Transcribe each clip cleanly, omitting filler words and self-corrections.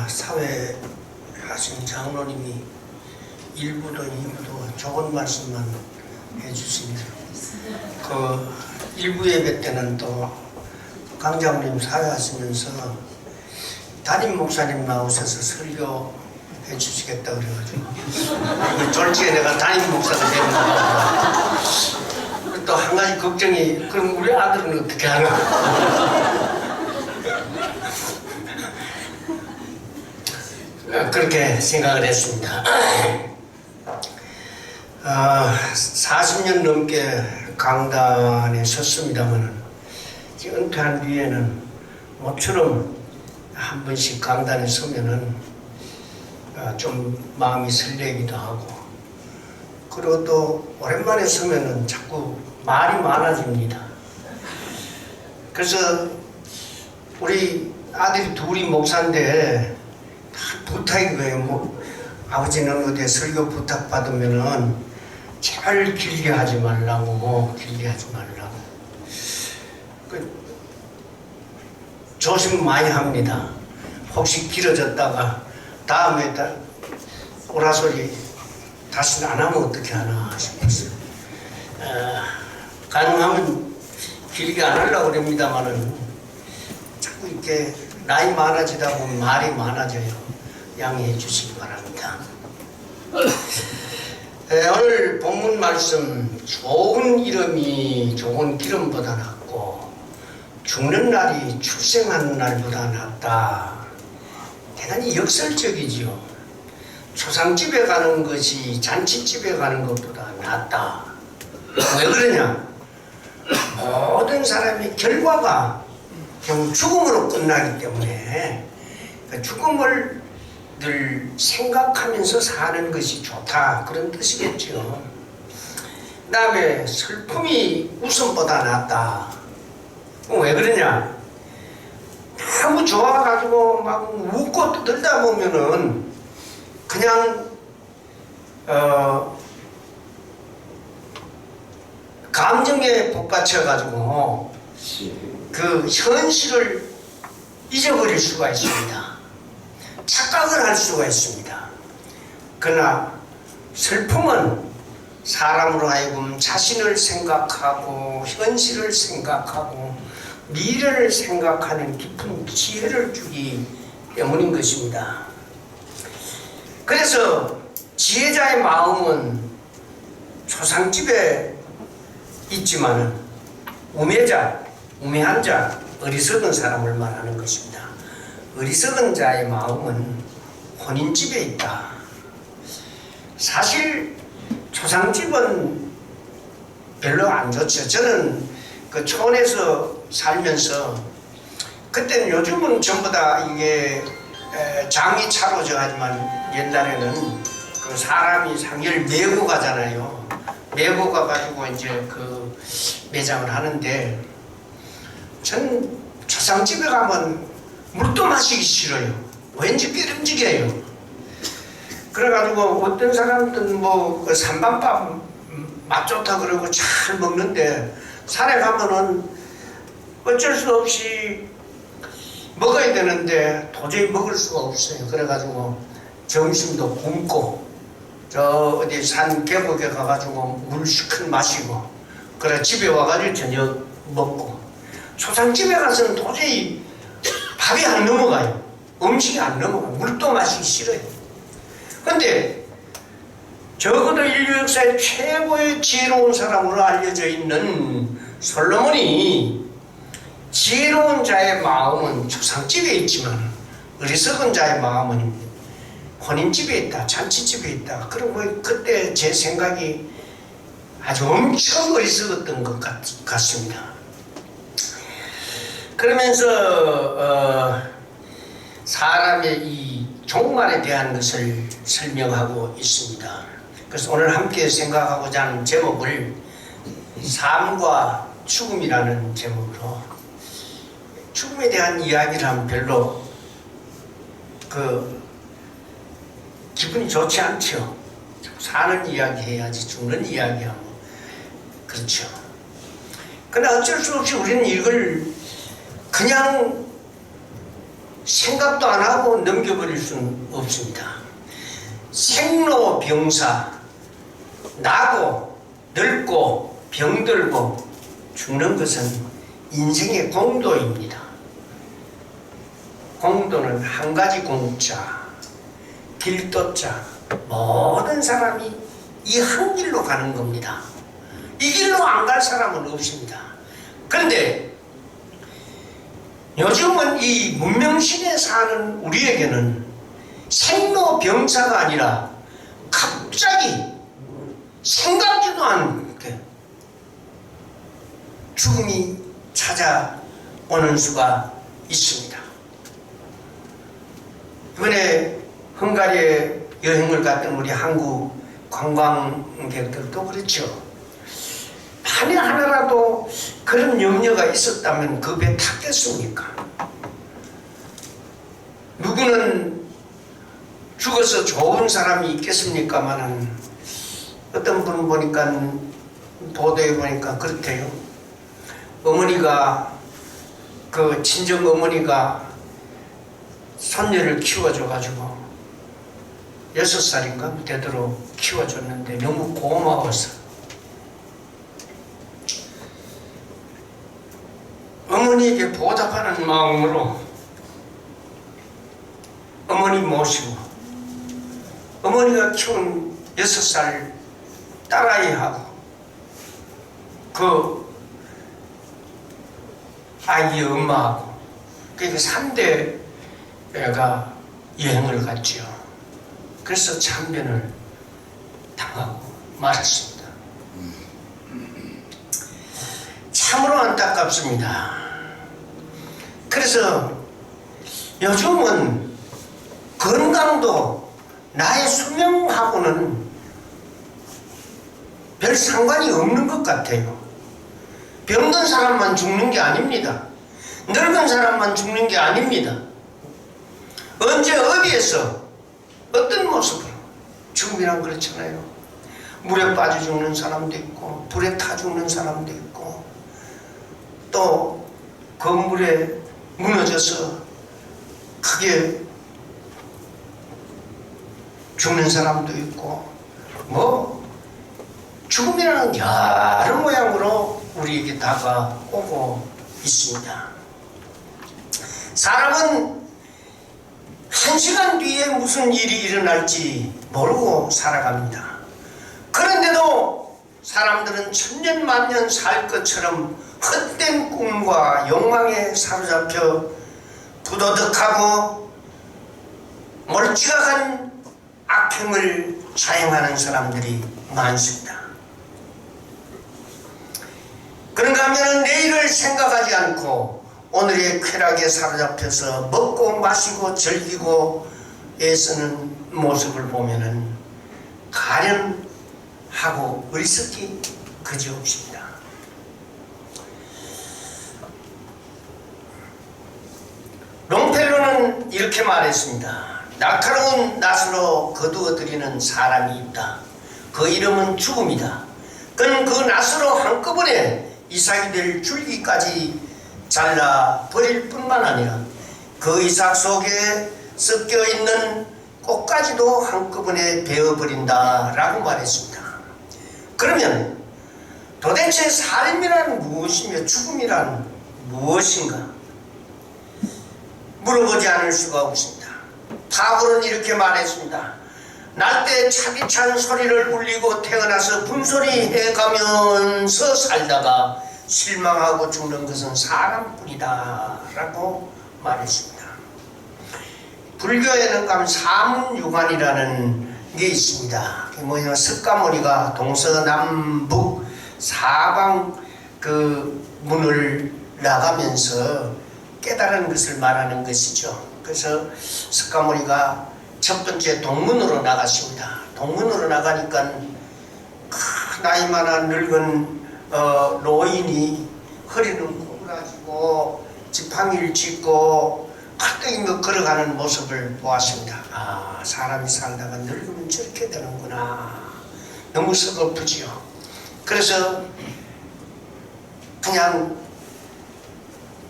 사회 하신 장로님이 1부도 2부도 좋은 말씀만 해주십니다. 그 1부 예배 때는 또 강장로님 사회하시면서 담임 목사님 나오셔서 설교 해주시겠다 그래가지고 졸지에 내가 담임 목사가 되는 거야. 또 한 가지 걱정이, 그럼 우리 아들은 어떻게 하나? 그렇게 생각을 했습니다. 40년 넘게 강단에 섰습니다만 은퇴한 뒤에는 모처럼 한 번씩 강단에 서면은 좀 마음이 설레기도 하고, 그리고 또 오랜만에 서면은 자꾸 말이 많아집니다. 그래서 우리 아들이 둘이 목사인데 부탁이 거예요. 뭐 아버지는 어디 설교 부탁 받으면은 제발 길게 하지 말라고, 길게 하지 말라고. 조심 많이 합니다. 혹시 길어졌다가 다음에 오라소리 다시는 안 하면 어떻게 하나 싶었어요. 가능하면 길게 안 하려고 그럽니다만은 자꾸 이렇게 나이 많아지다 보면 말이 많아져요. 양해해 주시기 바랍니다. 오늘 본문 말씀, 좋은 이름이 좋은 기름보다 낫고 죽는 날이 출생하는 날보다 낫다. 대단히 역설적이지요. 초상집에 가는 것이 잔치집에 가는 것보다 낫다. 왜 그러냐? 모든 사람의 결과가 결국 죽음으로 끝나기 때문에 그 죽음을 늘 생각하면서 사는 것이 좋다, 그런 뜻이겠죠. 그 다음에 슬픔이 웃음보다 낫다. 왜 그러냐? 너무 좋아가지고 막 웃고 떠들다 보면은 그냥 감정에 복받쳐가지고 그 현실을 잊어버릴 수가 있습니다. 착각을 할 수가 있습니다. 그러나 슬픔은 사람으로 하여금 자신을 생각하고 현실을 생각하고 미래를 생각하는 깊은 지혜를 주기 때문인 것입니다. 그래서 지혜자의 마음은 초상집에 있지만은 우매한 자, 어리석은 사람을 말하는 것입니다. 어리석은 자의 마음은 혼인집에 있다. 사실 초상집은 별로 안 좋죠. 저는 그 촌에서 살면서, 그때는, 요즘은 전부 다 이게 장이 차로죠. 하지만 옛날에는 그 사람이 상여를 메고 가잖아요. 메고 가가지고 이제 그 매장을 하는데, 전 초상집에 가면 물도 마시기 싫어요. 왠지 삐름직해요. 그래가지고 어떤 사람들은 뭐 산반밥 맛 좋다 그러고 잘 먹는데, 산에 가면은 어쩔 수 없이 먹어야 되는데 도저히 먹을 수가 없어요. 그래가지고 점심도 굶고 저 어디 산 계곡에 가가지고 물 시큰 마시고, 그래 집에 와가지고 저녁 먹고, 초상집에 가서는 도저히 밥이 안 넘어가요. 음식이 안 넘어가요. 물도 마시기 싫어요. 근데 적어도 인류 역사의 최고의 지혜로운 사람으로 알려져 있는 솔로몬이, 지혜로운 자의 마음은 초상집에 있지만 어리석은 자의 마음은 혼인집에 있다, 잔치집에 있다. 그리고 그때 제 생각이 아주 엄청 어리석었던 것 같습니다. 그러면서 사람의 이 종말에 대한 것을 설명하고 있습니다. 그래서 오늘 함께 생각하고자 하는 제목을 삶과 죽음이라는 제목으로, 죽음에 대한 이야기를 하면 별로 기분이 좋지 않죠. 사는 이야기 해야지 죽는 이야기하고 그렇죠. 그러나 어쩔 수 없이 우리는 이걸 그냥 생각도 안 하고 넘겨버릴 수는 없습니다. 생로병사, 나고 늙고 병들고 죽는 것은 인생의 공도입니다. 공도는 한 가지 공자, 길도자, 모든 사람이 이 한 길로 가는 겁니다. 이 길로 안 갈 사람은 없습니다. 그런데 요즘은 이 문명시대에 사는 우리에게는 생로병사가 아니라 갑자기 생각지도 않게 죽음이 찾아오는 수가 있습니다. 이번에 헝가리에 여행을 갔던 우리 한국 관광객들도 그렇죠. 만약 하나라도 그런 염려가 있었다면 그 배 탔겠습니까? 누구는 죽어서 좋은 사람이 있겠습니까마는 어떤 분 보니까 보도에 보니까 그렇대요. 어머니가 그 친정 어머니가 손녀를 키워줘가지고 6살인가 되도록 키워줬는데 너무 고마워서 어머니에게 보답하는 마음으로 어머니 모시고 어머니가 키운 6살 딸아이하고 그 아이의 엄마하고 그러니까 3대가 여행을 갔죠. 그래서 참변을 당하고 말았습니다. 참으로 안타깝습니다. 그래서 요즘은 건강도 나의 수명하고는 별 상관이 없는 것 같아요. 병든 사람만 죽는 게 아닙니다. 늙은 사람만 죽는 게 아닙니다. 언제 어디에서 어떤 모습으로 죽음이란 그렇잖아요. 물에 빠져 죽는 사람도 있고 불에 타 죽는 사람도 있고 또 건물에 무너져서 크게 죽는 사람도 있고 뭐 죽음이라는 여러 모양으로 우리에게 다가오고 있습니다. 사람은 1시간 뒤에 무슨 일이 일어날지 모르고 살아갑니다. 그런데도 사람들은 천년 만년 살 것처럼 헛된 꿈과 욕망에 사로잡혀 부도덕하고 몰지각한 악행을 자행하는 사람들이 많습니다. 그런가 하면 내일을 생각하지 않고 오늘의 쾌락에 사로잡혀서 먹고 마시고 즐기고 애쓰는 모습을 보면은 가련하고 어리석기 그지없습니다. 롱펠로는 이렇게 말했습니다. 날카로운 낫으로 거두어들이는 사람이 있다. 그 이름은 죽음이다. 그는 그 낫으로 한꺼번에 이삭이 될 줄기까지 잘라 버릴 뿐만 아니라 그 이삭 속에 섞여 있는 꽃까지도 한꺼번에 베어버린다 라고 말했습니다. 그러면 도대체 삶이란 무엇이며 죽음이란 무엇인가 물어보지 않을 수가 없습니다. 타고는 이렇게 말했습니다. 날때 차디찬 소리를 울리고 태어나서 분소리 해가면서 살다가 실망하고 죽는 것은 사람뿐이다 라고 말했습니다. 불교에는 가면 사문유관이라는 게 있습니다. 뭐냐, 석가모니가 동서남북 사방 그 문을 나가면서 깨달은 것을 말하는 것이죠. 그래서 석가모니가 첫 번째 동문으로 나갔습니다. 동문으로 나가니까 나이 많아 늙은 노인이 허리는 구부라지고 지팡이를 짚고 가뜩이며 걸어가는 모습을 보았습니다. 아, 사람이 살다가 늙으면 저렇게 되는구나. 너무 서글프지요. 그래서 그냥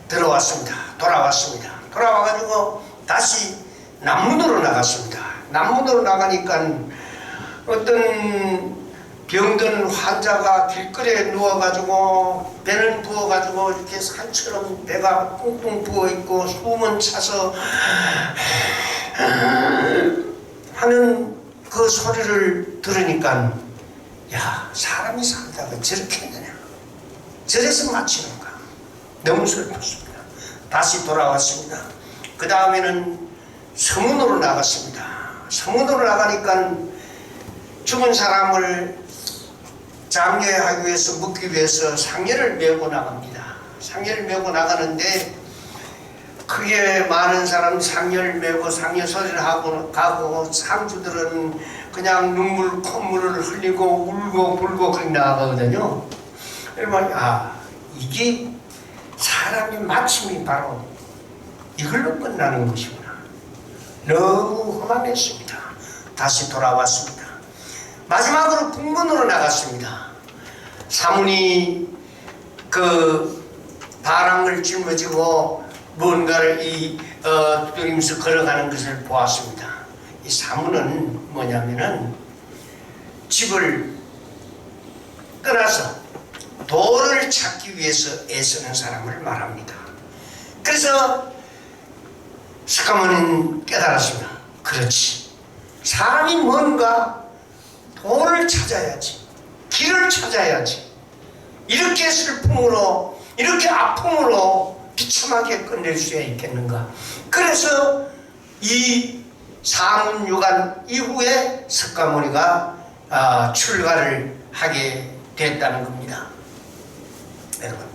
돌아왔습니다. 돌아와가지고 다시 남문으로 나갔습니다. 남문으로 나가니까 어떤 병든 환자가 길거리에 누워가지고 배는 부어가지고 이렇게 산처럼 배가 뿡뿡 부어있고 숨은 차서 하는 그 소리를 들으니까 야, 사람이 살다가 저렇게 되냐, 저래서 마치는가, 너무 슬펐습니다. 다시 돌아왔습니다. 그 다음에는 서문으로 나갔습니다. 서문으로 나가니까 죽은 사람을 장례하기 위해서 묻기 위해서 상례를 메고 나갑니다. 상례를 메고 나가는데 크게 많은 사람 상례를 메고 상례 소리를 하고 가고 상주들은 그냥 눈물 콧물을 흘리고 울고 불고 그렇게 나가거든요. 그러면 이게 사람의 마침이 바로 이걸로 끝나는 것이구나. 너무 허망했습니다. 다시 돌아왔습니다. 마지막으로 북문으로 나갔습니다. 사문이 그 바람을 짊어지고 뭔가를 두드리면서 걸어가는 것을 보았습니다. 이 사문은 뭐냐면은 집을 떠나서 돌을 찾기 위해서 애쓰는 사람을 말합니다. 그래서 스카모니는 깨달았습니다. 그렇지, 사람이 뭔가 돌을 찾아야지, 길을 찾아야지, 이렇게 슬픔으로 이렇게 아픔으로 비참하게 끝낼 수 있겠는가. 그래서 이 사문유관 이후에 석가모니가 출가를 하게 됐다는 겁니다. 여러분,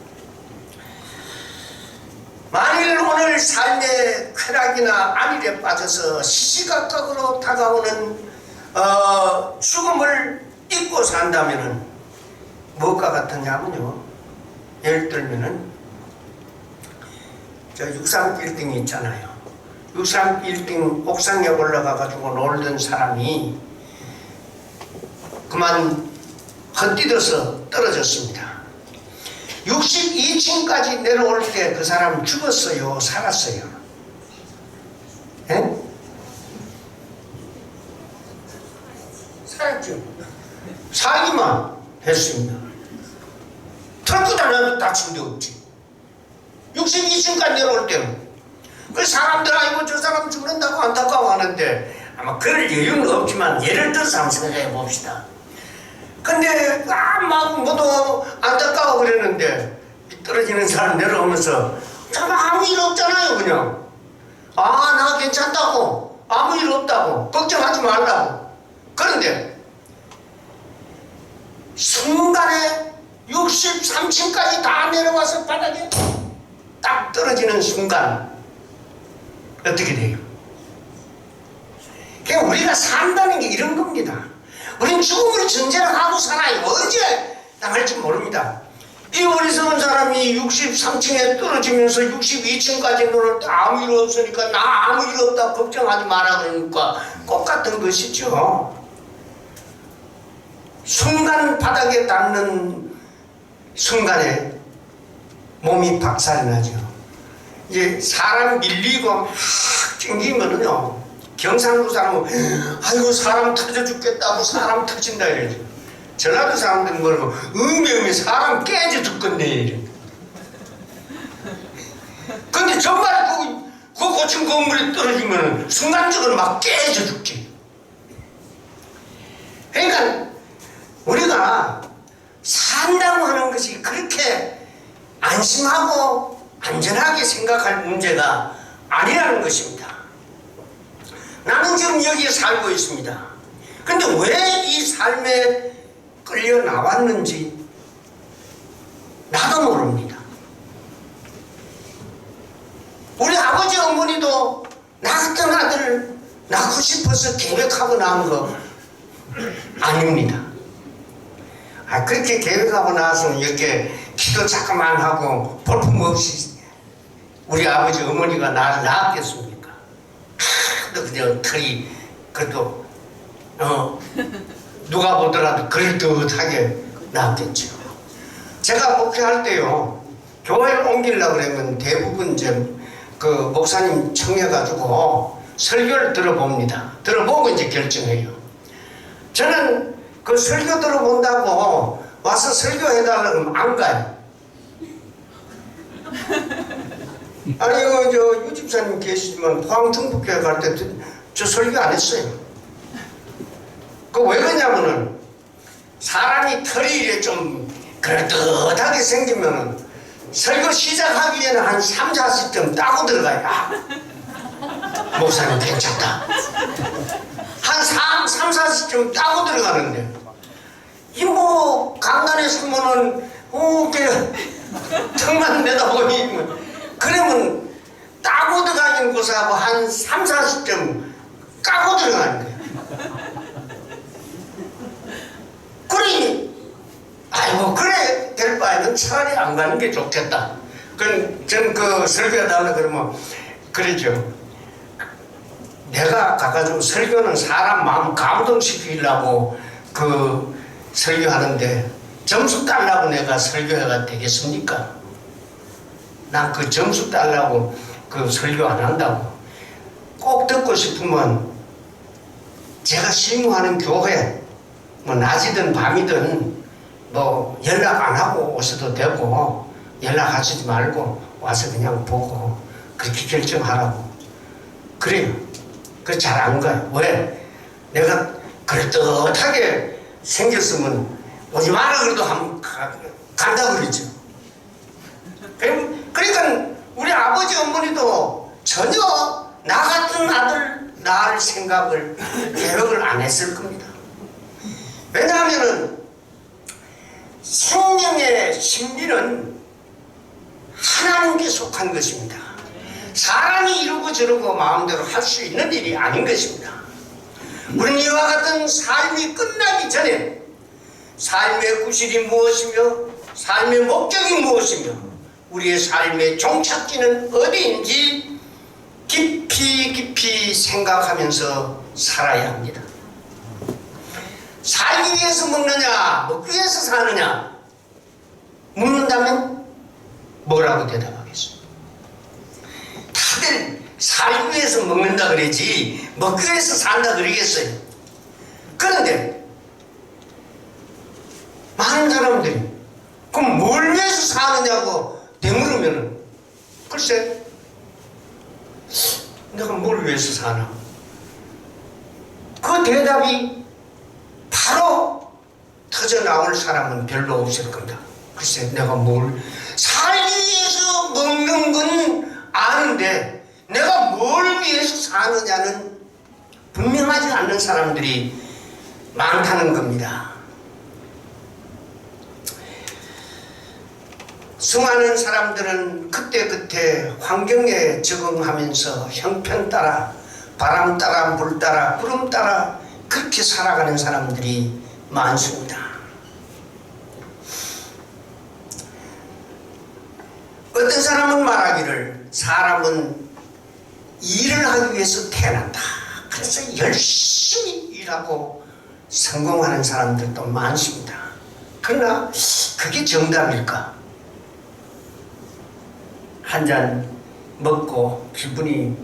만일 오늘 삶의 쾌락이나 안일에 빠져서 시시각각으로 다가오는 죽음을 잊고 산다면은 무엇과 같으냐면요, 예를 들면은 저 63빌딩이 있잖아요. 63빌딩 옥상에 올라가 가지고 놀던 사람이 그만 헛디뎌서 떨어졌습니다. 62층까지 내려올 때 그 사람은 죽었어요, 살았어요? 예? 살았죠. 살기만 했습니다. 털고 다녀도 다친 데 없지. 62층까지 내려올 때는 그 사람들 아이고 저 사람 죽는다고 안타까워하는데 아마 그럴 여유는 없지만 예를 들어서 한번 생각해 봅시다. 근데 막 모두 안타까워 그랬는데 떨어지는 사람 내려오면서 정말 아무 일 없잖아요. 그냥 나 괜찮다고, 아무 일 없다고, 걱정하지 말라고. 그런데 순간에 63층까지 다 내려와서 바닥에 딱 떨어지는 순간 어떻게 돼요? 그냥 우리가 산다는 게 이런 겁니다. 우린 죽음을 전제로 하고 살아요. 언제 당할지 모릅니다. 이 어리석은 사람이 63층에 떨어지면서 62층까지 노를 때 아무 일 없으니까 나 아무 일 없다 걱정하지 마라 그러니까 똑같은 것이죠. 순간 바닥에 닿는 순간에 몸이 박살이 나죠. 이제 사람 밀리고 막 찡기면은요, 경상도 사람은 아이고 사람 터져 죽겠다고 사람 터진다 이래죠. 전라도 사람들은 뭐라고 음에 사람 깨져 죽겠네 이래. 근데 정말 그 고층 건물에 떨어지면 순간적으로 막 깨져 죽지. 그러니까 우리가 산다고 하는 것이 그렇게 안심하고 안전하게 생각할 문제가 아니라는 것입니다. 나는 지금 여기에 살고 있습니다. 근데 왜 이 삶에 끌려 나왔는지 나도 모릅니다. 우리 아버지 어머니도 나 같은 아들을 낳고 싶어서 계획하고 낳은 거 아닙니다. 그렇게 계획하고 나서 이렇게 기도 잠깐만 하고 볼품없이 우리 아버지 어머니가 나를 낳았겠습니까? 그냥 털이 그래도 누가 보더라도 그럴듯하게 낳았겠죠. 제가 목회할 때요, 교회를 옮기려고 그러면 대부분 이제 그 목사님 청해가지고 설교를 들어봅니다. 들어보고 이제 결정해요. 저는 그 설교 들어본다고 와서 설교해달라고 하면 안 가요. 아니, 저 유집사님 계시지만 포항 중북교회 갈 때 저 설교 안 했어요. 그 왜 그러냐면은 사람이 털이 이래 좀 그럴듯하게 생기면은 설교 시작하기 전에 한 3, 40점 따고 들어가요. 아, 목사님 괜찮다. 한 3, 40점 따고 들어가는데 이 뭐 강단에 서면은 이렇게 턱만 내다보니 그러면 따고 들어가는 곳하고 한 3, 40점 까고 들어가는 거예요. 그러니 아이고 그래 될 바에는 차라리 안 가는 게 좋겠다. 그럼 전 그 설교하다 그러면 그러죠. 내가 가가지고 설교는 사람 마음 감동시키려고 그 설교하는데 점수 달라고 내가 설교가 되겠습니까? 난 그 점수 달라고 그 설교 안 한다고. 꼭 듣고 싶으면 제가 심무하는 교회 뭐 낮이든 밤이든 뭐 연락 안 하고 오셔도 되고 연락하시지 말고 와서 그냥 보고 그렇게 결정하라고. 그래요. 그 잘 안 가요. 왜? 내가 그럴듯하게 생겼으면 오지 마라 그래도 한번 간다 그러죠. 그러니까 우리 아버지 어머니도 전혀 나 같은 아들 낳을 생각을 계획을 안 했을 겁니다. 왜냐하면은 생명의 심리는 하나님께 속한 것입니다. 사람이 이러고 저러고 마음대로 할 수 있는 일이 아닌 것입니다. 우리는 이와 같은 삶이 끝나기 전에 삶의 구실이 무엇이며 삶의 목적이 무엇이며 우리의 삶의 종착지는 어디인지 깊이 생각하면서 살아야 합니다. 살기 위해서 먹느냐 먹기 위해서 사느냐 묻는다면 뭐라고 대답하겠습니까? 다들 살기 위해서 먹는다 그러지 먹기 위해서 산다 그러겠어요. 그런데 많은 사람들이 그럼 뭘 위해서 사느냐고 되물으면은 글쎄 내가 뭘 위해서 사나? 그 대답이 바로 터져 나올 사람은 별로 없을 겁니다. 글쎄 내가 뭘 살기 위해서 먹는 건 아는데 내가 뭘 위해서 사느냐는 분명하지 않는 사람들이 많다는 겁니다. 수많은 사람들은 그때그때 환경에 적응하면서 형편 따라 바람 따라 물 따라 구름 따라 그렇게 살아가는 사람들이 많습니다. 어떤 사람은 말하기를 사람은 일을 하기 위해서 태어난다. 그래서 열심히 일하고 성공하는 사람들도 많습니다. 그러나 그게 정답일까? 한 잔 먹고 기분이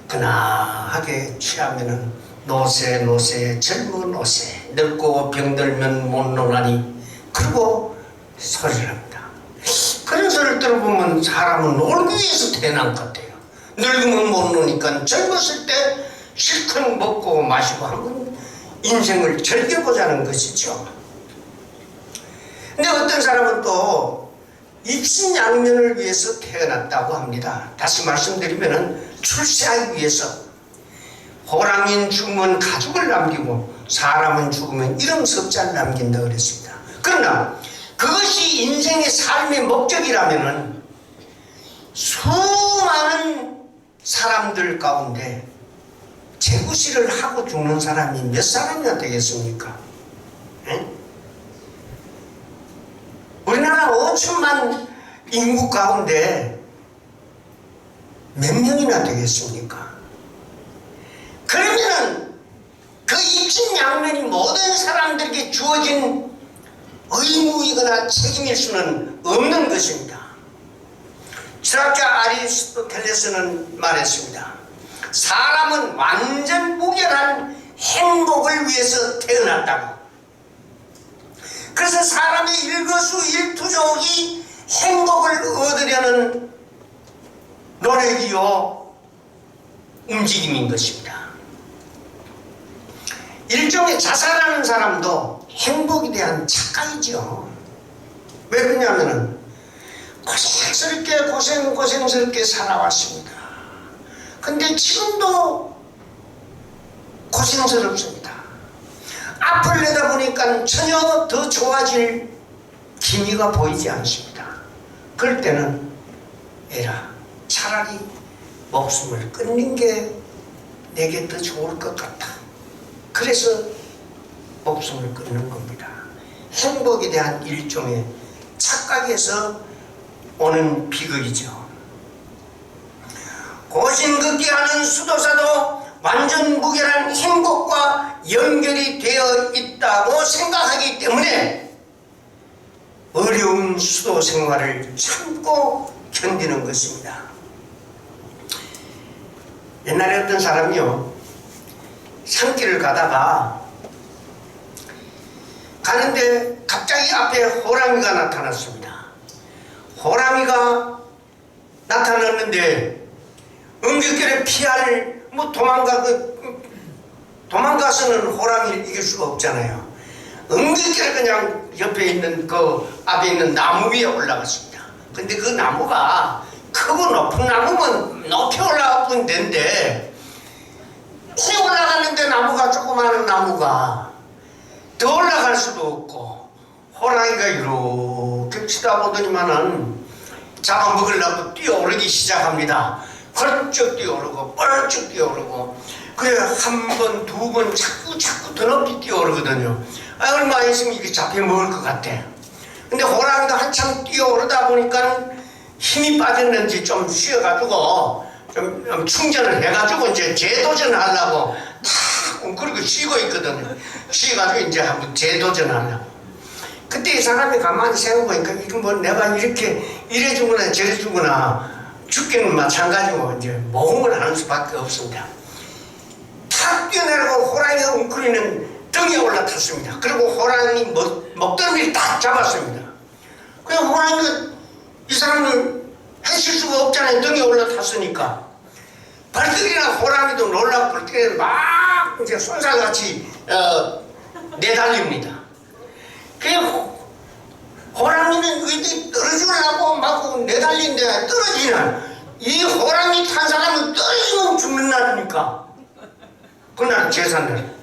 근하하게 취하면은 노세 젊은 노세 늙고 병들면 못 노나니 그리고 소리를 합니다. 그런 소리를 들어보면 사람은 놀기 위해서 태어난 것 같아요. 늙으면 못 노니까 젊었을 때 실컷 먹고 마시고 한번 인생을 즐겨보자는 것이죠. 근데 어떤 사람은 또 입신양면을 위해서 태어났다고 합니다. 다시 말씀드리면 출세하기 위해서. 호랑이는 죽으면 가죽을 남기고 사람은 죽으면 이름 석자를 남긴다 그랬습니다. 그러나 그것이 인생의 삶의 목적이라면 수많은 사람들 가운데 재구실을 하고 죽는 사람이 몇 사람이나 되겠습니까? 에? 우리나라 5천만 인구 가운데 몇 명이나 되겠습니까? 그러면은 그 입신양면이 모든 사람들에게 주어진 의무이거나 책임일 수는 없는 것입니다. 철학자 아리스토텔레스는 말했습니다. 사람은 완전 무결한 행복을 위해서 태어났다고. 그래서 사람의 일거수일투족이 행복을 얻으려는 노력이요 움직임인 것입니다. 일종의 자살하는 사람도 행복에 대한 착각이죠. 왜 그러냐면은 고생스럽게 살아왔습니다. 근데 지금도 고생스럽습니다. 앞을 내다보니까 전혀 더 좋아질 기미가 보이지 않습니다. 그럴 때는 에라, 차라리 목숨을 끊는 게 내게 더 좋을 것 같다. 그래서 목숨을 끊는 겁니다. 행복에 대한 일종의 착각에서 오는 비극이죠. 고심극기하는 수도사도 완전 무결한 행복과 연결이 되어 있다고 생각하기 때문에 어려운 수도 생활을 참고 견디는 것입니다. 옛날에 어떤 사람이요, 산길을 가다가 가는데 갑자기 앞에 호랑이가 나타났습니다. 호랑이가 나타났는데 응급결에 피할 도망가서는 호랑이를 이길 수가 없잖아요. 응급결에 그냥 옆에 있는 그 앞에 있는 나무 위에 올라갔습니다. 근데 그 나무가 크고 높은 나무면 높이 올라가면 되는데 키 올라갔는데 나무가 조그마한 나무가 더 올라갈 수도 없고 호랑이가 이렇게 치다보더니만은 잡아먹으려고 뛰어오르기 시작합니다. 펄쩍 뛰어오르고 뻘쩍 뛰어오르고 그래 한 번, 두 번 자꾸 더 높이 뛰어오르거든요. 얼마 있으면 이게 잡혀먹을 것 같아. 근데 호랑이가 한참 뛰어오르다 보니까 힘이 빠졌는지 좀 쉬어가지고 좀 충전을 해가지고 이제 재도전하려고 탁 웅크리고 쉬고 있거든요. 쉬어가지고 이제 한번 재도전하려고. 그때 이 사람이 가만히 생각해보니까 이거 뭐 내가 이렇게 이래주거나 저래주거나 죽기는 마찬가지고 이제 모험을 하는 수밖에 없습니다. 탁 뛰어내리고 호랑이가 웅크리는 등에 올라탔습니다. 그리고 호랑이 먹더미를 딱 잡았습니다. 그냥 호랑이가 이 사람을 해칠 수가 없잖아요. 등에 올라탔으니까. 발등이나 호랑이도 놀라고 발등에 막 이제 손살같이 내달립니다. 그냥 호랑이는 어디 떨어지려고 막 내달린데 떨어지나. 이 호랑이 탄 사람은 떨어지면 죽는 날이니까. 그날 제삿날.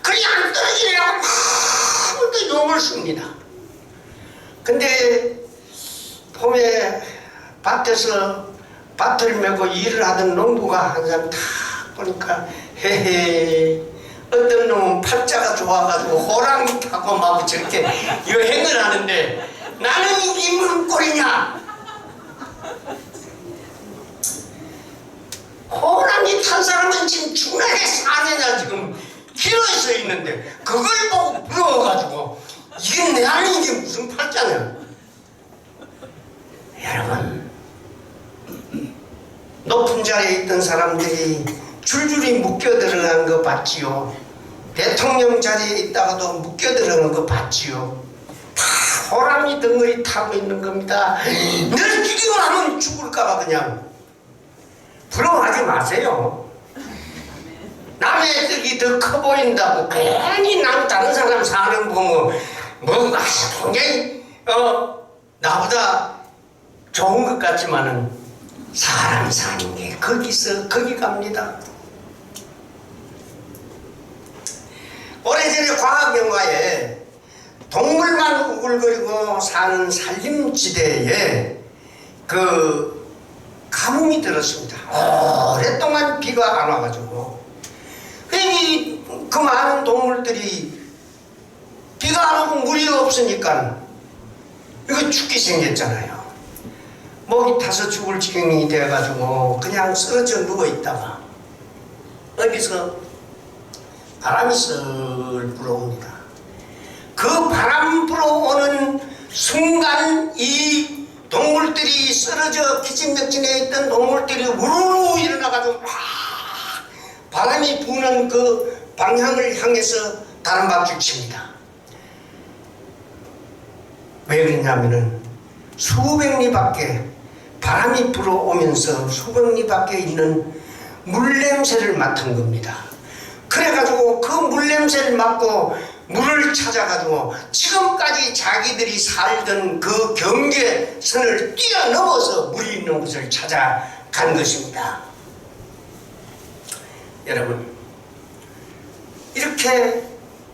그냥 떨어지려고 막 또 용을 씁니다. 근데 봄에 밭에서 밭을 메고 일을 하던 농부가 항상 다 보니까 헤헤 어떤 놈은 팔자가 좋아가지고 호랑이 타고 막 저렇게 여행을 하는데 나는 이게 무슨 꼴이냐. 호랑이 탄 사람은 지금 중간에 사느냐 지금 길어져 있는데 그걸 보고 부러워가지고 이게 나는 이게 무슨 팔자냐. 여러분, 높은 자리에 있던 사람들이 줄줄이 묶여 들어간 거 봤지요. 대통령 자리에 있다가도 묶여 들어간 거 봤지요. 다 호랑이 덩어리 타고 있는 겁니다. 늘 죽이고 하면 죽을까봐 그냥. 부러워하지 마세요. 남의 떡이 더 커 보인다고 괜히 다른 사람 사는 거 뭐 굉장히 나보다 좋은 것 같지만은 사람 사는 게 거기서 거기 갑니다. 오래전에 과학연구가에 동물만 우글거리고 사는 산림지대에 그 가뭄이 들었습니다. 오랫동안 비가 안 와가지고 그 많은 동물들이 비가 안 오고 물이 없으니까 이거 죽기 생겼잖아요. 목이 타서 죽을 지경이 되어가지고 그냥 쓰러져 누워있다가 어디서 바람이 슬 불어옵니다. 그 바람 불어오는 순간 이 동물들이 쓰러져 기진맥진해 있던 동물들이 우르르 일어나가지고 막 바람이 부는 그 방향을 향해서 다른박질 칩니다. 왜 그러냐면은 수백 리 밖에 바람이 불어오면서 수백 리 밖에 있는 물냄새를 맡은 겁니다. 그래가지고 그 물냄새를 맡고 물을 찾아가지고 지금까지 자기들이 살던 그 경계선을 뛰어넘어서 물이 있는 곳을 찾아간 것입니다. 여러분, 이렇게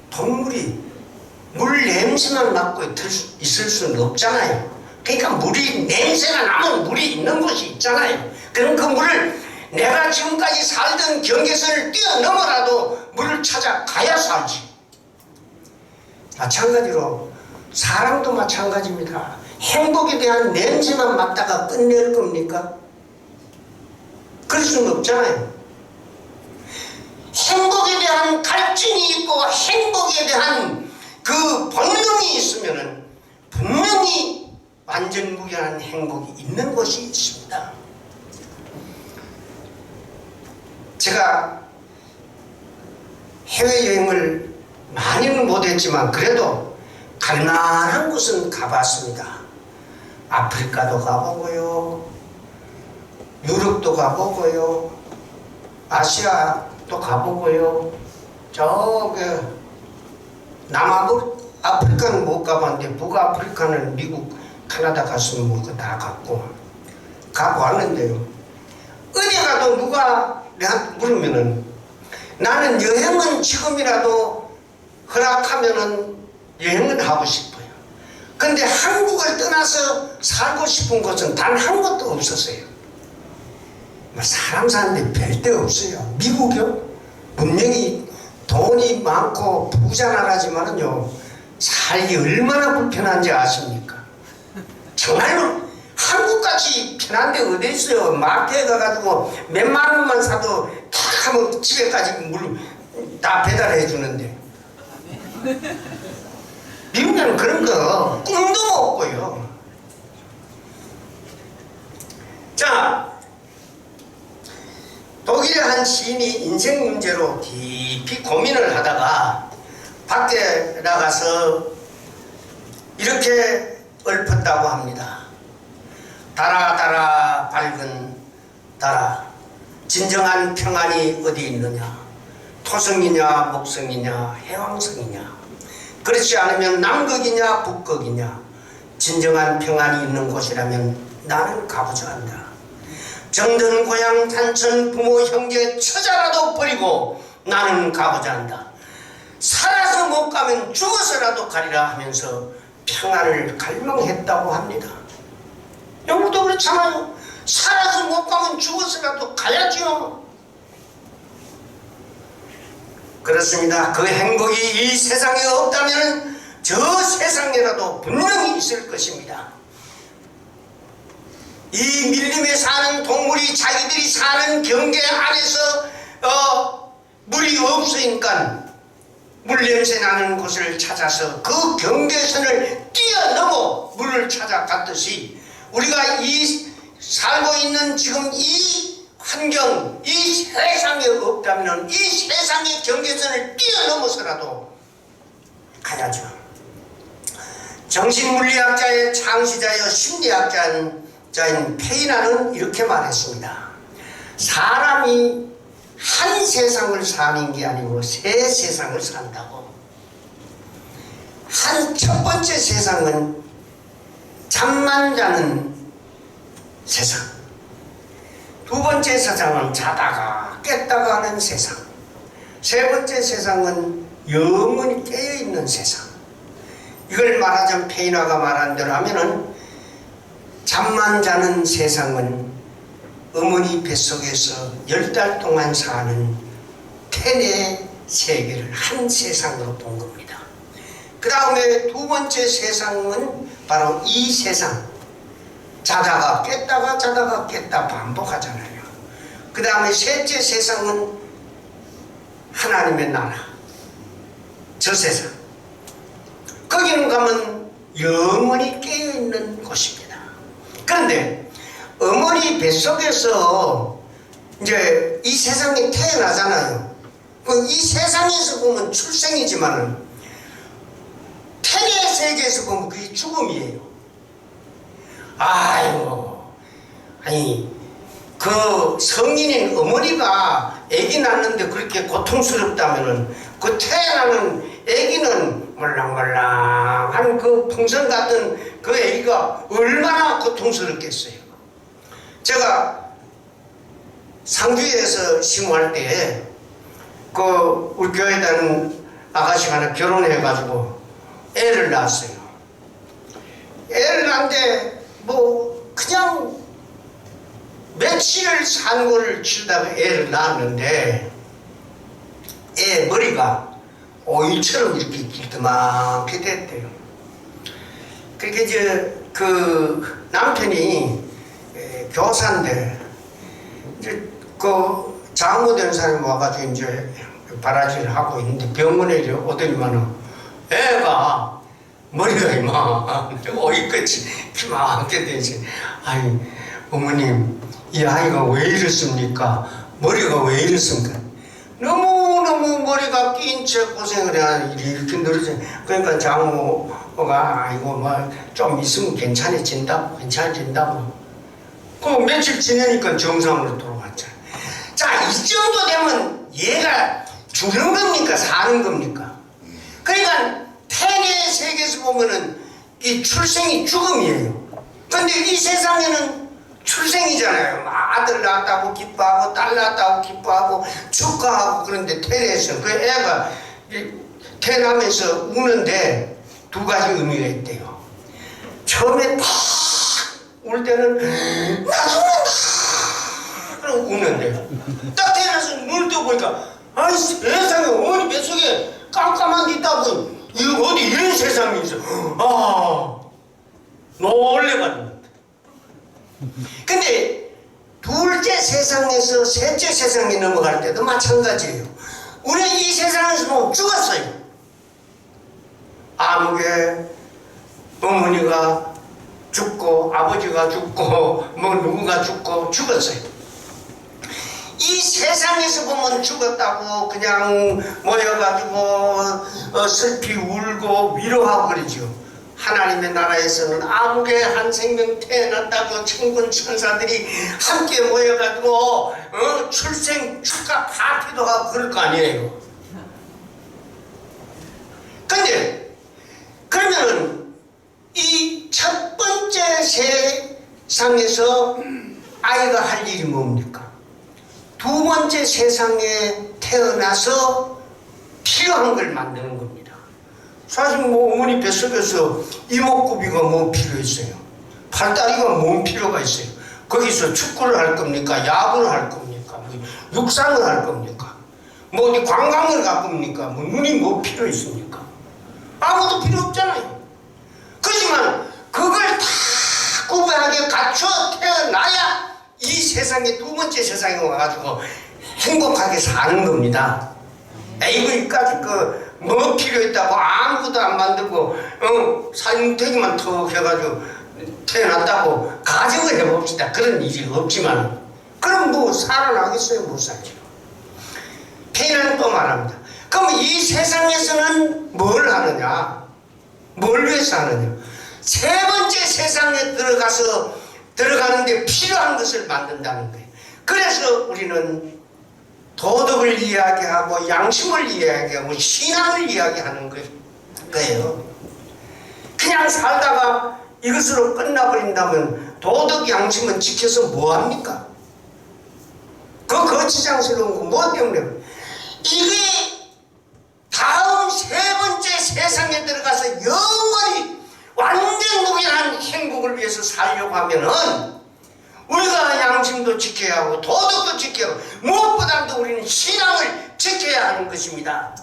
동물이 물 냄새만 맡고 있을 수는 없잖아요. 그러니까 물이 냄새가 나면 물이 있는 곳이 있잖아요. 그럼 그 물을 내가 지금까지 살던 경계선을 뛰어넘어라도 물을 찾아가야 살지. 마찬가지로 사람도 마찬가지입니다. 행복에 대한 냄새만 맡다가 끝낼 겁니까? 그럴 수는 없잖아요. 행복에 대한 갈증이 있고 행복에 대한 그 본능이 있으면은 분명히 완전무결한 행복이 있는 곳이 있습니다. 제가 해외여행을 많이는 못했지만 그래도 갈만한 곳은 가봤습니다. 아프리카도 가보고요, 유럽도 가보고요, 아시아도 가보고요, 저기 남아프리카는 못 가봤는데 북아프리카는 미국, 캐나다 갔으면 뭐 다 갔고 가보았는데요. 어디 가도 누가 내한테 물으면은 나는 여행은 지금이라도 허락하면은 여행은 하고 싶어요. 근데 한국을 떠나서 살고 싶은 곳은 단 한 곳도 없었어요. 사람 사는데 별 데 없어요. 미국이요? 분명히 돈이 많고 부자 나라지만은요, 살기 얼마나 불편한지 아십니까? 정말로 한국같이 편한 데 어디 있어요? 마트에 가가지고 몇만 원만 사도 탁 하면 집에까지 물 다 배달해 주는데, 미국에는 그런 거 꿈도 못 꿔요. 자, 독일의 한 시인이 인생 문제로 깊이 고민을 하다가 밖에 나가서 이렇게 읊었다고 합니다. 달아 달아 밝은 달아, 진정한 평안이 어디 있느냐? 토성이냐 목성이냐 해왕성이냐? 그렇지 않으면 남극이냐 북극이냐? 진정한 평안이 있는 곳이라면 나는 가보자 한다. 정든 고향 단천 부모 형제 처자라도 버리고 나는 가보자 한다. 살아서 못 가면 죽어서라도 가리라 하면서 평안을 갈망했다고 합니다. 여러분도 그렇잖아요. 살아서 못 가면 죽어서라도 가야죠. 그렇습니다. 그 행복이 이 세상에 없다면 저 세상에라도 분명히 있을 것입니다. 이 밀림에 사는 동물이 자기들이 사는 경계 안에서 물이 없으니까 물냄새 나는 곳을 찾아서 그 경계선을 뛰어넘어 물을 찾아갔듯이 우리가 이 살고 있는 지금 이 환경, 이 세상에 없다면 이 세상의 경계선을 뛰어넘어서라도 가야죠. 정신물리학자의 창시자여 심리학자인 페이나는 이렇게 말했습니다. 사람이 한 세상을 사는 게 아니고 세 세상을 산다고. 첫 번째 세상은 잠만 자는 세상, 두 번째 세상은 자다가 깼다가 하는 세상, 세 번째 세상은 영원히 깨어있는 세상. 이걸 말하자면 페이나가 말한 대로 하면은 잠만 자는 세상은 어머니 뱃속에서 10달 동안 사는 태내 세계를 한 세상으로 본 겁니다. 그 다음에 두 번째 세상은 바로 이 세상, 자다가 깼다가 자다가 깼다 반복하잖아요. 그 다음에 셋째 세상은 하나님의 나라, 저 세상. 거기는 가면 영원히 깨어있는 곳입니다. 그런데 어머니 뱃속에서 이제 이 세상에 태어나잖아요. 이 세상에서 보면 출생이지만은 태의 세계에서 보면 그게 죽음이에요. 아이고, 아니 그 성인인 어머니가 아기 낳는데 그렇게 고통스럽다면은 그 태어나는 아기는 말랑말랑한 그 풍선 같은 그 아기가 얼마나 고통스럽겠어요. 제가 상주에서 심호할 때 그 우리 교회에 다니는 아가씨가 하나 결혼해가지고 애를 낳았어요. 애를 낳는데 뭐 그냥 며칠을 산고를 치르다가 애를 낳았는데 애 머리가 오일처럼 이렇게 길드맣게 됐대요. 그렇게 이제 그 남편이 교사인데 이제 그 장모되는 사람이 와가지고 이제 바라지를 하고 있는데 병원에 이제 오더니만은 애가 머리가 이마 오이끝이 이만하게 되지. 아니 어머님 이 아이가 왜 이렇습니까? 머리가 왜 이렇습니까? 너무너무 머리가 낀 채 고생을 해야 이렇게 늘어져. 그러니까 장모가 이거 뭐 좀 있으면 괜찮아진다고. 그 며칠 지내니까 정상으로 돌아왔잖아. 자, 이 정도 되면 얘가 죽는 겁니까? 사는 겁니까? 그러니까 태의 세계에서 보면은 이 출생이 죽음이에요. 근데 이 세상에는 출생이잖아요. 아들 낳았다고 기뻐하고 딸 낳았다고 기뻐하고 축하하고. 그런데 태에서 그 애가 태어나면서 우는데 두 가지 의미가 있대요. 처음에 탁 울 때는 나 죽는다 그러고 우는데 딱 태어나서 눈을 떠 보니까 아이 세상에 어머니 뱃속에 깜깜한 게 있다고. 이거 어디 이런 세상이 있어. 아 놀래가지고. 근데 둘째 세상에서 셋째 세상에 넘어갈 때도 마찬가지예요. 우리 이 세상에서 보면 죽었어요. 아무개 어머니가 죽고 아버지가 죽고 뭐 누구가 죽고 죽었어요. 이 세상에서 보면 죽었다고 그냥 모여가지고 슬피 울고 위로하고 그러죠. 하나님의 나라에서는 아무개 한 생명 태어났다고 천군 천사들이 함께 모여가지고 출생 축하 파티도 하고 그럴 거 아니에요. 근데 그러면은 이 첫 번째 세상에서 아이가 할 일이 뭡니까? 두 번째 세상에 태어나서 필요한 걸 만드는 겁니다. 사실 뭐 어머니 뱃속에서 이목구비가 뭐 필요했어요? 팔다리가 뭔 필요가 있어요? 거기서 축구를 할 겁니까? 야구를 할 겁니까? 뭐 육상을 할 겁니까? 뭐 어디 관광을 갈 겁니까? 뭐 눈이 뭐 필요 있습니까? 아무도 필요 없잖아요. 그렇지만 그걸 다 구별하게 갖춰 태어나야 이 세상에 두 번째 세상에 와가지고 행복하게 사는 겁니다. 이거까지 뭐 필요했다고 아무것도 안 만들고 사용되기만 더 해가지고 태어났다고 가정을 해봅시다. 그런 일이 없지만 그럼 뭐 살아나겠어요? 못 살죠. 페이는 또 말합니다. 그럼 이 세상에서는 뭘 하느냐? 뭘 위해서 하느냐? 세 번째 세상에 들어가는데 필요한 것을 만든다는 거예요. 그래서 우리는 도덕을 이야기하고 양심을 이야기하고 신앙을 이야기하는 거예요. 그냥 살다가 이것으로 끝나버린다면 도덕 양심은 지켜서 뭐합니까? 그 거치장스러운 거 뭐 때문에? 이게 다음 세 번째 세상에 들어가서 영원히 완전 무결한 행복을 위해서 살려고 하면은 우리가 양심도 지켜야 하고 도덕도 지켜야 하고 무엇보다도 우리는 신앙을 지켜야 하는 것입니다.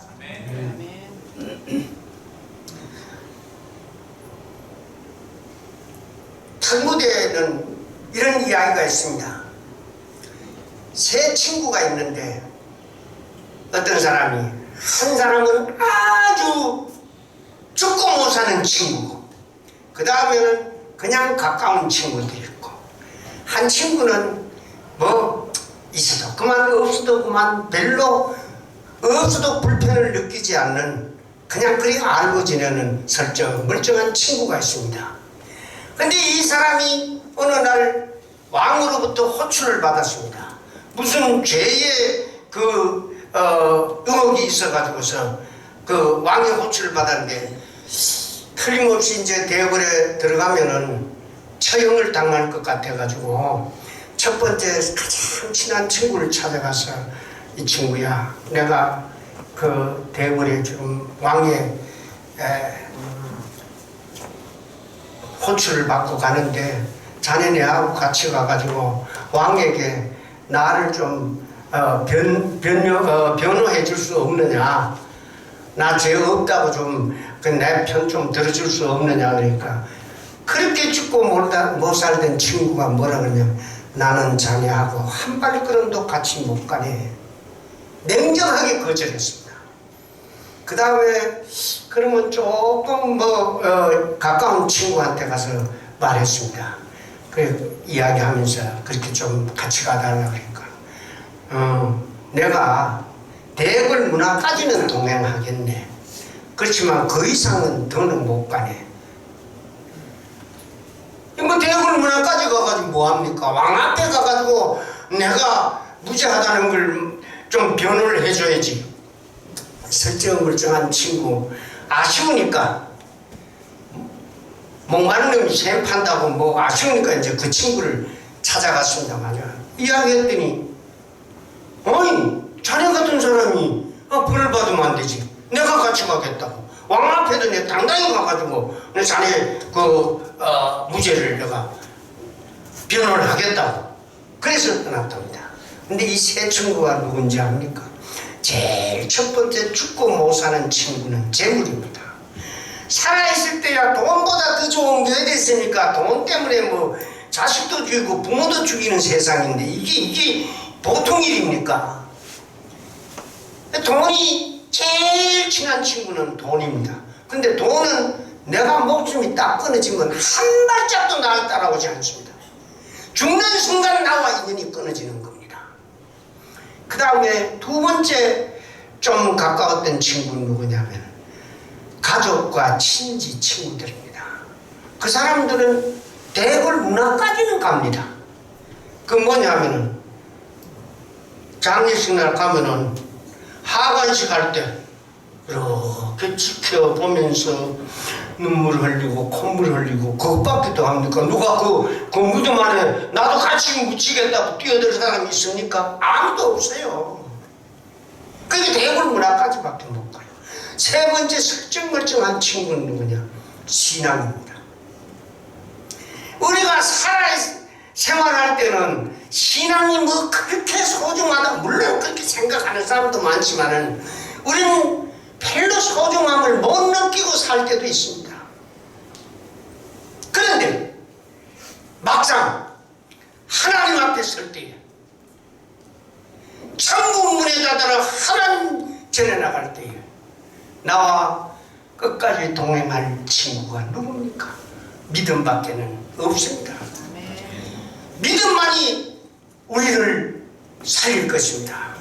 탈무드에는 이런 이야기가 있습니다. 세 친구가 있는데 어떤 사람이 한 사람은 아주 죽고 못 사는 친구고 그 다음에는 그냥 가까운 친구들이고 한 친구는 뭐 있어도 그만 없어도 그만 별로 없어도 불편을 느끼지 않는 그냥 그리 알고 지내는 설정 멀쩡한 친구가 있습니다. 근데 이 사람이 어느 날 왕으로부터 호출을 받았습니다. 무슨 죄의 의혹이 있어가지고서 그 왕의 호출을 받았는데 틀림없이 이제 대궐에 들어가면은 처형을 당할 것 같아가지고 첫 번째 가장 친한 친구를 찾아가서 이 친구야, 내가 그 대궐에 지금 왕의 호출을 받고 가는데 자네 내하고 같이 가가지고 왕에게 나를 좀 변호해 줄 수 없느냐, 나 죄 없다고 좀 내 편 좀 들어줄 수 없느냐. 그러니까 그렇게 죽고 못 살던 친구가 뭐라 그러냐면 나는 자네하고 한 발걸음도 같이 못 가네. 냉정하게 거절했습니다. 그 다음에 그러면 조금 가까운 친구한테 가서 말했습니다. 그 이야기하면서 그렇게 좀 같이 가달라 그러니까 내가 대궐 문화까지는 동행하겠네. 그렇지만 그 이상은 더는 못 가네. 뭐 대궐 문화까지 가가지고 뭐합니까? 왕 앞에 가가지고 내가 무죄하다는 걸 좀 변호를 해줘야지. 설정멀쩡한 친구 아쉬우니까 목마른 놈이 샘 판다고 뭐 아쉬우니까 이제 그 친구를 찾아갔습니다만요. 이야기했더니 아니 자네 같은 사람이 벌을 받으면 안 되지. 내가 같이 가겠다고. 왕 앞에도 내가 당당히 가가지고 내 자네 무죄를 내가 변호를 하겠다고. 그래서 떠났답니다. 근데 이 세 친구가 누군지 압니까? 제일 첫 번째 죽고 못 사는 친구는 재물입니다. 살아있을 때야 돈보다 더 좋은 게 됐으니까 돈 때문에 뭐 자식도 죽이고 부모도 죽이는 세상인데 이게 보통 일입니까? 돈이 제일 친한 친구는 돈입니다. 근데 돈은 내가 목숨이 딱 끊어지면 한 발짝도 나를 따라오지 않습니다. 죽는 순간 나와 인연이 끊어지는 겁니다. 그 다음에 두 번째 좀 가까웠던 친구는 누구냐면 가족과 친지 친구들입니다. 그 사람들은 대궐 문화까지는 갑니다. 그 뭐냐면은 장례식 날 가면은 하관식 할 때 이렇게 지켜보면서 눈물 흘리고 콧물 흘리고 그것밖에도 합니까? 누가 그 무덤 안에 나도 같이 묻히겠다고 뛰어들 사람이 있습니까? 아무도 없어요. 그게 대궐 문화까지밖에 못 가요. 세 번째 설정멀쩡한 친구는 누구냐? 신앙입니다. 우리가 생활할 때는 신앙이 뭐 그렇게 소중하다, 물론 그렇게 생각하는 사람도 많지만은 우리는 별로 소중함을 못 느끼고 살 때도 있습니다. 그런데 막상 하나님 앞에 설 때에 천국 문에 닫아라 하나님 전에 나갈 때에 나와 끝까지 동행할 친구가 누굽니까? 믿음밖에는 없습니다. 믿음만이 우리를 살릴 것입니다.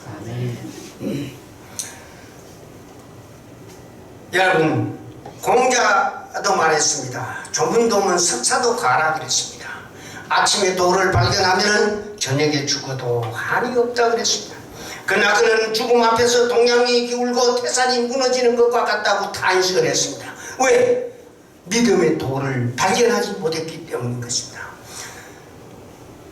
여러분, 공자도 말했습니다. 좁은 도면 석사도 가라 그랬습니다. 아침에 돌을 발견하면 저녁에 죽어도 한이 없다 그랬습니다. 그러나 그는 죽음 앞에서 동양이 기울고 태산이 무너지는 것과 같다고 탄식을 했습니다. 왜? 믿음의 돌을 발견하지 못했기 때문인 것입니다.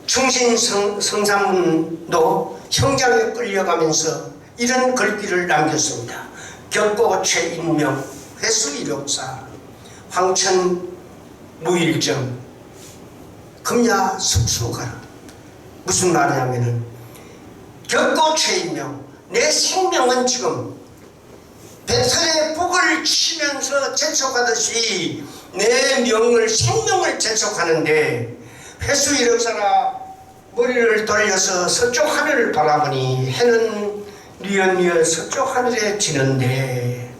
충신 성삼문도 형장에 끌려가면서 이런 글귀를 남겼습니다. 격고 최인명 회수 이력사 황천 무일정 금야 숙수가라. 무슨 말이냐면은 격고 최인명, 내 생명은 지금 배틀의 북을 치면서 재촉하듯이 내 생명을 재촉하는데 회수 이력사라. 머리를 돌려서 서쪽 하늘을 바라보니 해는 뉘엿뉘엿 서쪽 하늘에 지는데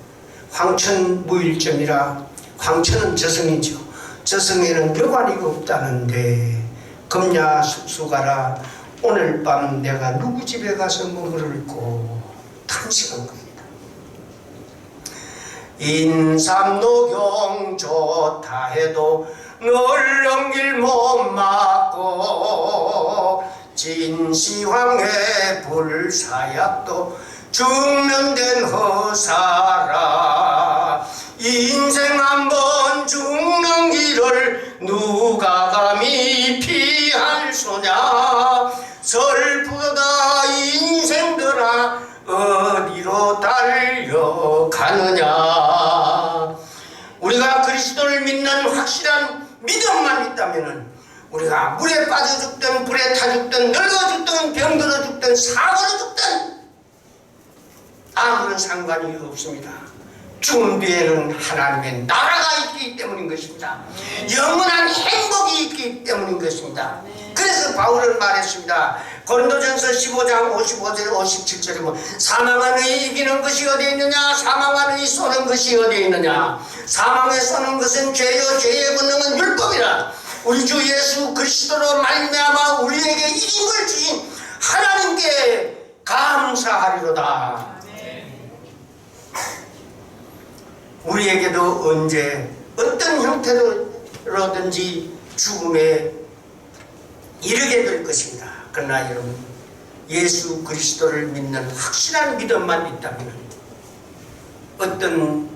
황천 무일점이라. 황천은 저승이죠. 저승에는 여관이 없다는데 금야 숙수가라 오늘 밤 내가 누구 집에 가서 머무를꼬 탄식한 겁니다. 인삼노경 좋다 해도 널 연길 못 막고 진시황의 불사약도 죽는 데는 허사라. 인생 한번 죽는 길을 누가 감히 피할 소냐. 슬프다 인생들아 어디로 달려가느냐. 우리가 그리스도를 믿는 확실한 믿음만 있다면 우리가 물에 빠져 죽든 불에 타 죽든 늙어 죽든 병들어 죽든 사고로 죽든 아무런 상관이 없습니다. 죽음 뒤에는 하나님의 나라가 있기 때문인 것입니다. 영원한 행복이 있기 때문인 것입니다. 그래서 바울은 말했습니다. 고린도전서 15장 55절 57절에 뭐 사망하는 이 이기는 것이 어디에 있느냐. 사망하는 이 쏘는 것이 어디에 있느냐. 사망에 쏘는 것은 죄요 죄의 권능은 율법이라. 우리 주 예수 그리스도로 말미암아 우리에게 이김을 주신 하나님께 감사하리로다. 우리에게도 언제 어떤 형태로든지 죽음에 이르게 될 것입니다. 그러나 여러분 예수 그리스도를 믿는 확실한 믿음만 있다면 어떤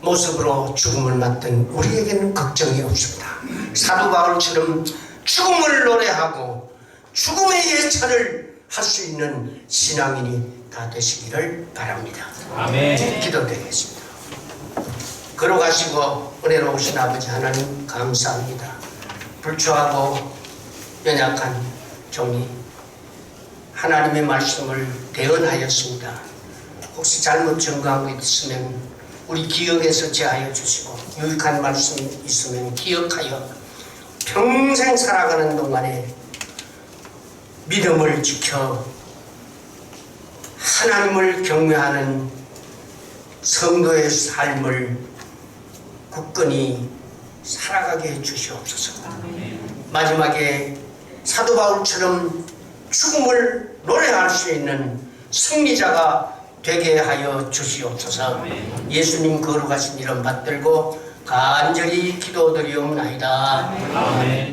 모습으로 죽음을 맞든 우리에게는 걱정이 없습니다. 사도 바울처럼 죽음을 노래하고 죽음의 예찬을 할 수 있는 신앙인이 다 되시기를 바랍니다. 아멘. 기도드리겠습니다. 걸어가시고 은혜로우신 아버지 하나님 감사합니다. 불초하고 연약한 종이 하나님의 말씀을 대언하였습니다. 혹시 잘못 증거한 게 있으면 우리 기억에서 제하여 주시고 유익한 말씀이 있으면 기억하여 평생 살아가는 동안에 믿음을 지켜 하나님을 경외하는 성도의 삶을 굳건히 살아가게 해 주시옵소서. 마지막에 사도 바울처럼 죽음을 노래할 수 있는 승리자가 되게 하여 주시옵소서. 예수님 거룩하신 이름 받들고 간절히 기도드리옵나이다. 아멘.